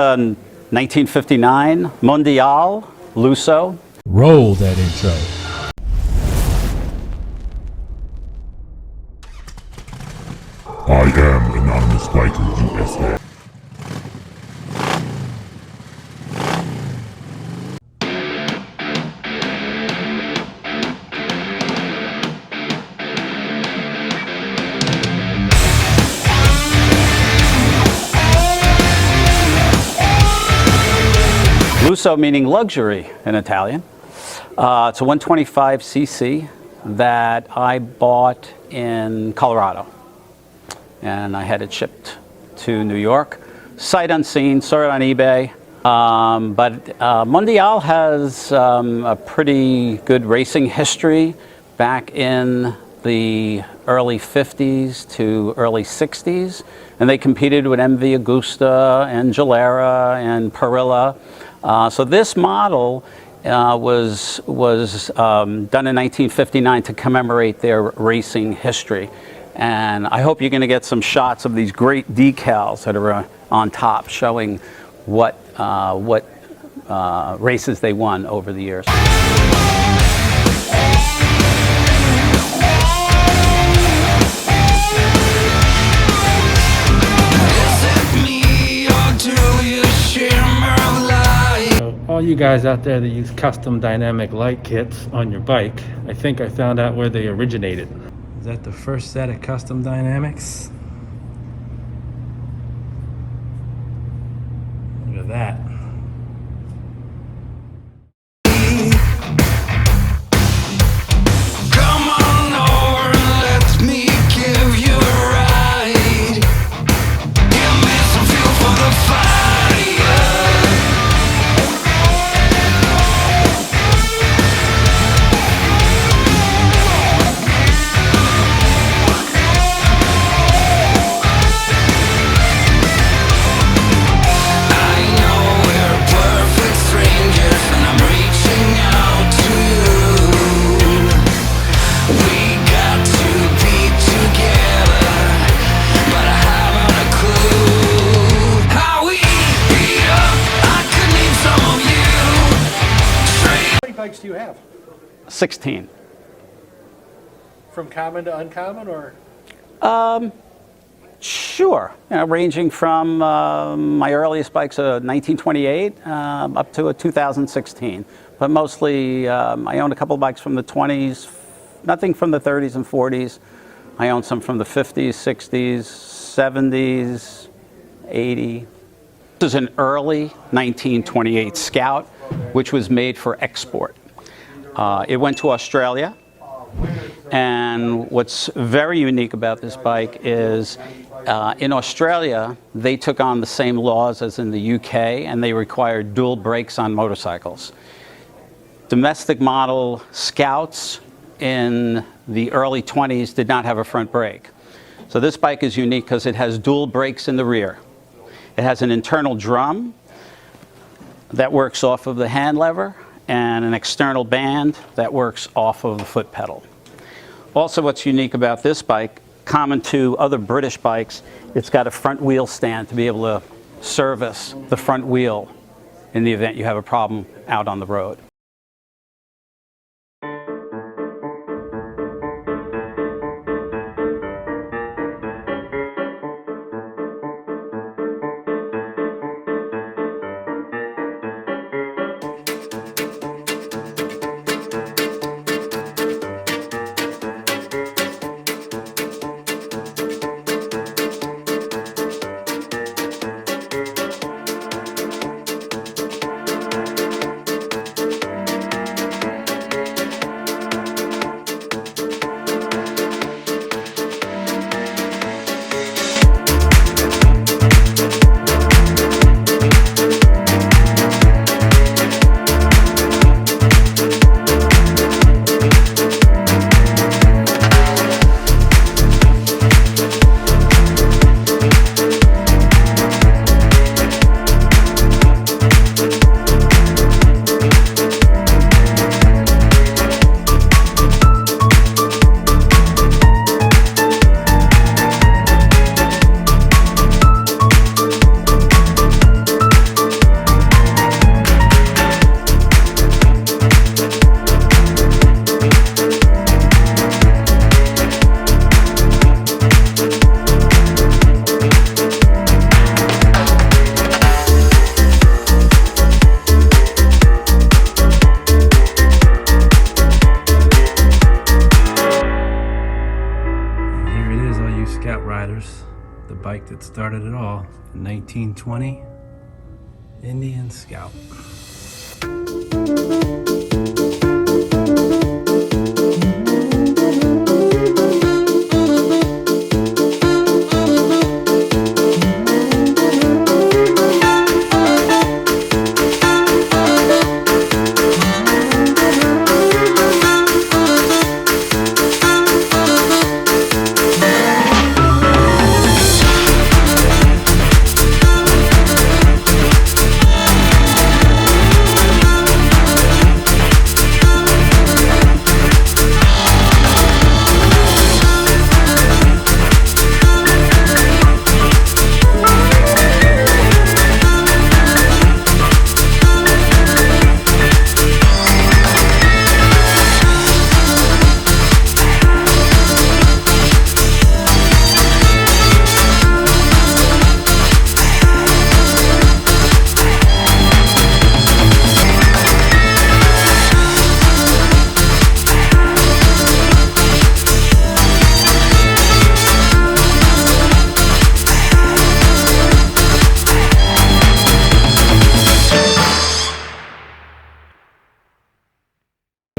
1959 Mondial Lusso. Roll that intro. I am Anonymous Biker USA. Lusso meaning luxury in Italian. It's a 125cc that I bought in Colorado. And I had it shipped to New York. Sight unseen, saw it on eBay. But Mondial has a pretty good racing history back in the early 50s to early 60s. And they competed with MV Agusta and Gilera and Parilla. So this model was done in 1959 to commemorate their racing history. And I hope you're going to get some shots of these great decals that are on top showing what races they won over the years. All you guys out there that use custom dynamic light kits on your bike, I think I found out where they originated. Is that the first set of custom dynamics? Look at that. Come on over and let me give you a ride. Give me some fuel for the fire. Bikes do you have? 16. From common to uncommon, or? Sure, ranging from my earliest bikes, a 1928, up to a 2016. But mostly, I own a couple of bikes from the 20s, nothing from the 30s and 40s. I own some from the 50s, 60s, 70s, 80. This is an early 1928 Scout, which was made for export. It went to Australia, and what's very unique about this bike is in Australia, they took on the same laws as in the UK, and they required dual brakes on motorcycles. Domestic model Scouts in the early 20s did not have a front brake. So this bike is unique because it has dual brakes in the rear. It has an internal drum that works off of the hand lever and an external band that works off of the foot pedal. Also, what's unique about this bike, common to other British bikes, it's got a front wheel stand to be able to service the front wheel in the event you have a problem out on the road. bike that started it all. 1920 Indian Scout.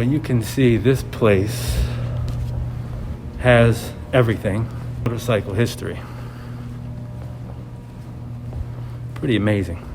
You can see this place has everything. Motorcycle history. Pretty amazing.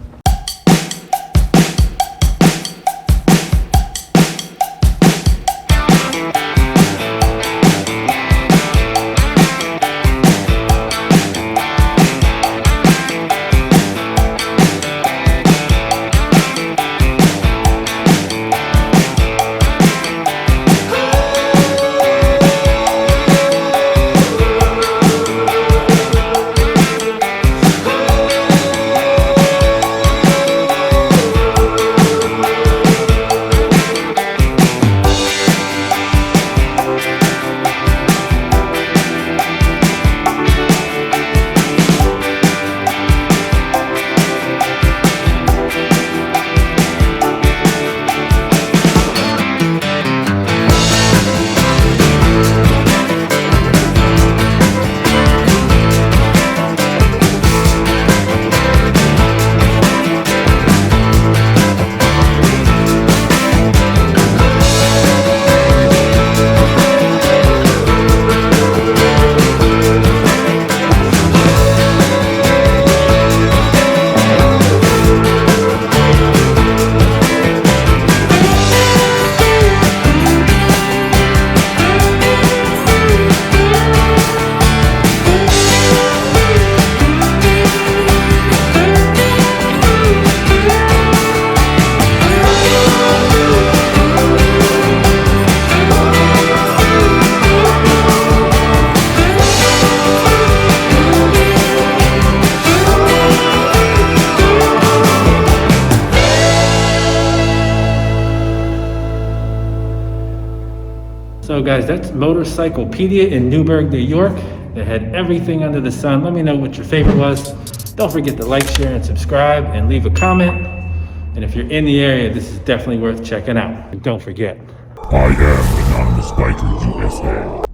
So guys, that's Motorcyclepedia in Newburgh, New York. They had everything under the sun. Let me know what your favorite was. Don't forget to like, share, and subscribe, and leave a comment. And if you're in the area, this is definitely worth checking out. And don't forget, I am Anonymous Biker USA.